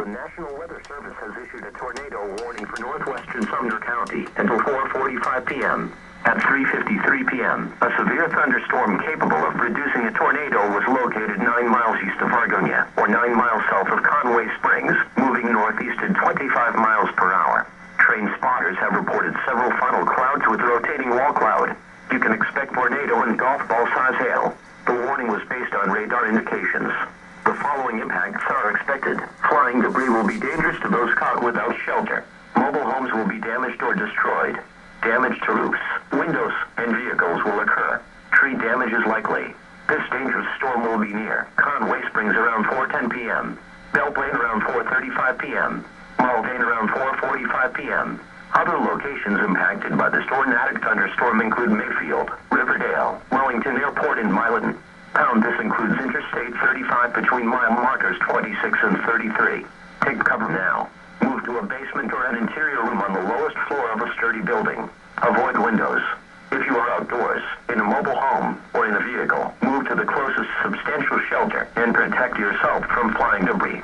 The National Weather Service has issued a tornado warning for northwestern Sumner County until 4:45 p.m. At 3:53 p.m., a severe thunderstorm capable of producing a tornado was located 9 miles east of Argonia, or 9 miles south of Conway Springs, moving northeast at 25 miles per hour. Trained spotters have reported several funnel clouds with rotating wall cloud. You can expect tornado and golf ball size hail. The warning was based on radar indications. The following impacts are expected. Flying debris will be dangerous to those caught without shelter. Mobile homes will be damaged or destroyed. Damage to roofs, windows, and vehicles will occur. Tree damage is likely. This dangerous storm will be near Conway Springs around 4:10 p.m., Plaine around 4:35 p.m., Mulvane around 4:45 p.m. Other locations impacted by this tornadic thunderstorm include Mayfield, Riverdale, Wellington Airport, and Milan. This includes Interstate 35 between mile markers 26 and 33. Take cover now. Move to a basement or an interior room on the lowest floor of a sturdy building. Avoid windows. If you are outdoors, in a mobile home, or in a vehicle, move to the closest substantial shelter and protect yourself from flying debris.